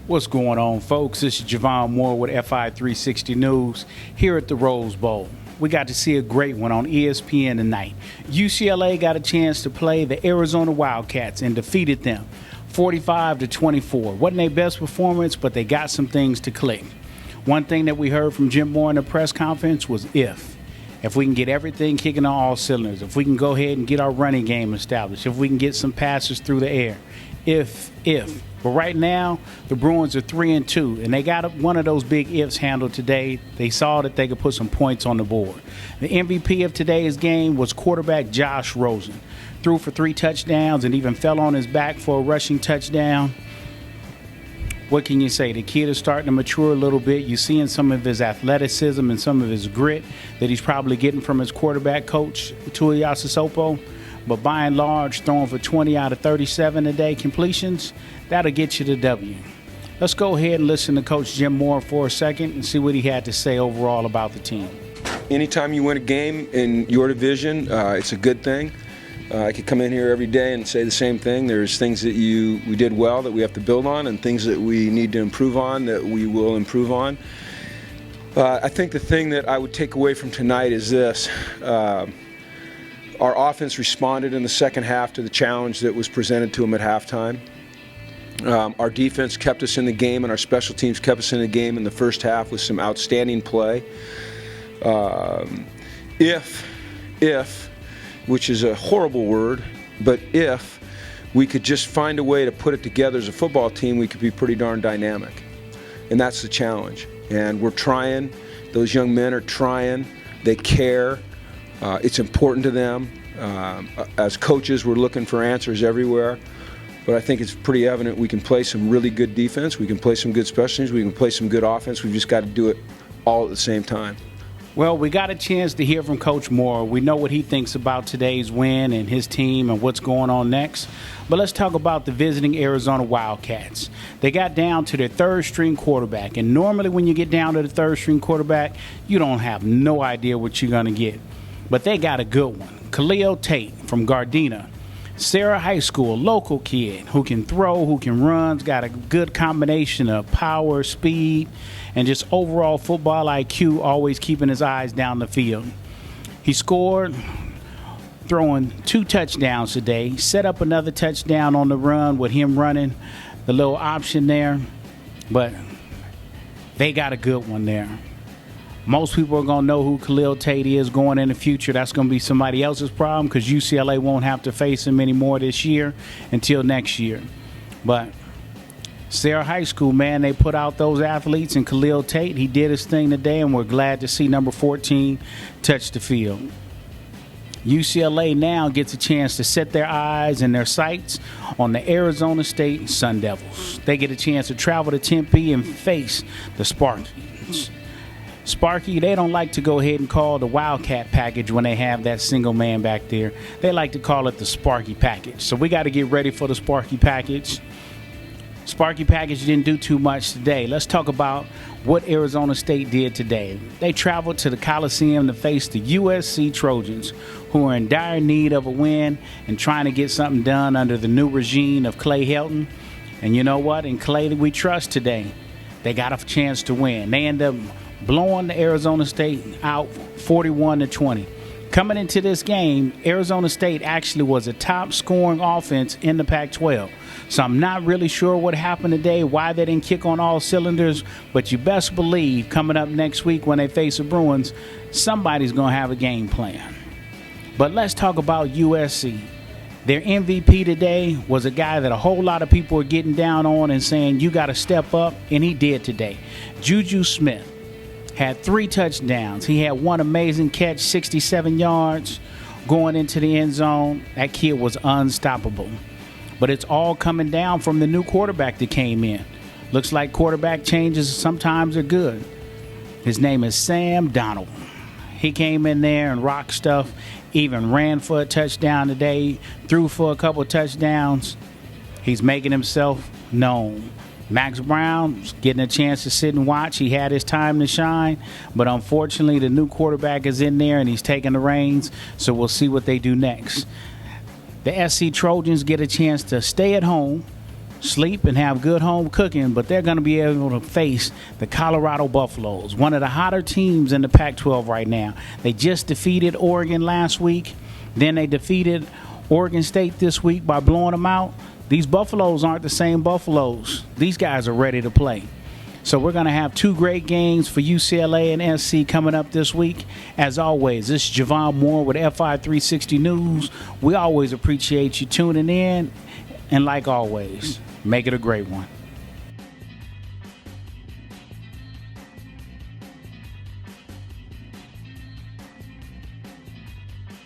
What's going on, folks? This is Javon Moore with FI 360 News here at the Rose Bowl. We got to see a great one on ESPN tonight. UCLA got a chance to play the Arizona Wildcats and defeated them 45-24. Wasn't their best performance, but they got some things to click. One thing that we heard from Jim Moore in the press conference was if we can get everything kicking on all cylinders, if we can go ahead and get our running game established, if we can get some passes through the air, if. But right now, the Bruins are 3-2, and they got one of those big ifs handled today. They saw that they could put some points on the board. The MVP of today's game was quarterback Josh Rosen. Threw for 3 touchdowns and even fell on his back for a rushing touchdown. What can you say? The kid is starting to mature a little bit. You're seeing some of his athleticism and some of his grit that he's probably getting from his quarterback coach, Tuiasosopo. But by and large, throwing for 20 out of 37 today completions, that'll get you the W. Let's go ahead and listen to Coach Jim Moore for a second and see what he had to say overall about the team. Anytime you win a game in your division, it's a good thing. I could come in here every day and say the same thing. There's things that we did well that we have to build on, and things that we need to improve on that we will improve on. I think the thing that I would take away from tonight is this. Our offense responded in the second half to the challenge that was presented to them at halftime. Our defense kept us in the game, and our special teams kept us in the game in the first half with some outstanding play. If, which is a horrible word, but if we could just find a way to put it together as a football team, we could be pretty darn dynamic. And that's the challenge. And we're trying. Those young men are trying. They care. It's important to them. As coaches, we're looking for answers everywhere. But I think it's pretty evident we can play some really good defense. We can play some good special teams. We can play some good offense. We've just got to do it all at the same time. Well, we got a chance to hear from Coach Moore. We know what he thinks about today's win and his team and what's going on next. But let's talk about the visiting Arizona Wildcats. They got down to their third-string quarterback. And normally when you get down to the third-string quarterback, you don't have no idea what you're going to get. But they got a good one. Khalil Tate from Gardena. Sarah High School, local kid who can throw, who can run, got a good combination of power, speed, and just overall football IQ, always keeping his eyes down the field. He scored, throwing 2 touchdowns today, set up another touchdown on the run with him running the little option there. But they got a good one there. Most people are going to know who Khalil Tate is going in the future. That's going to be somebody else's problem because UCLA won't have to face him anymore this year until next year. But Sarah High School, man, they put out those athletes, and Khalil Tate, he did his thing today, and we're glad to see number 14 touch the field. UCLA now gets a chance to set their eyes and their sights on the Arizona State Sun Devils. They get a chance to travel to Tempe and face the Spartans. Sparky, they don't like to go ahead and call the Wildcat package when they have that single man back there. They like to call it the Sparky package. So we got to get ready for the Sparky package. Sparky package didn't do too much today. Let's talk about what Arizona State did today. They traveled to the Coliseum to face the USC Trojans, who are in dire need of a win and trying to get something done under the new regime of Clay Helton. And you know what? In Clay that we trust today, they got a chance to win. They end up blowing the Arizona State out 41-20. Coming into this game, Arizona State actually was a top scoring offense in the Pac-12. So I'm not really sure what happened today, why they didn't kick on all cylinders, but you best believe coming up next week when they face the Bruins, somebody's going to have a game plan. But let's talk about USC. Their MVP today was a guy that a whole lot of people are getting down on and saying, you got to step up, and he did today. Juju Smith had 3 touchdowns. He had one amazing catch, 67 yards, going into the end zone. That kid was unstoppable. But it's all coming down from the new quarterback that came in. Looks like quarterback changes sometimes are good. His name is Sam Darnold. He came in there and rocked stuff, even ran for a touchdown today, threw for a couple touchdowns. He's making himself known. Max Brown's getting a chance to sit and watch. He had his time to shine, but unfortunately the new quarterback is in there and he's taking the reins, so we'll see what they do next. The SC Trojans get a chance to stay at home sleep and have good home cooking, but they're going to be able to face the Colorado Buffaloes, one of the hotter teams in the Pac-12 right now. They just defeated Oregon last week. Then they defeated Oregon State this week by blowing them out. These Buffaloes aren't the same Buffaloes. These guys are ready to play. So we're going to have two great games for UCLA and SC coming up this week. As always, this is Javon Moore with FI 360 News. We always appreciate you tuning in. And like always, make it a great one.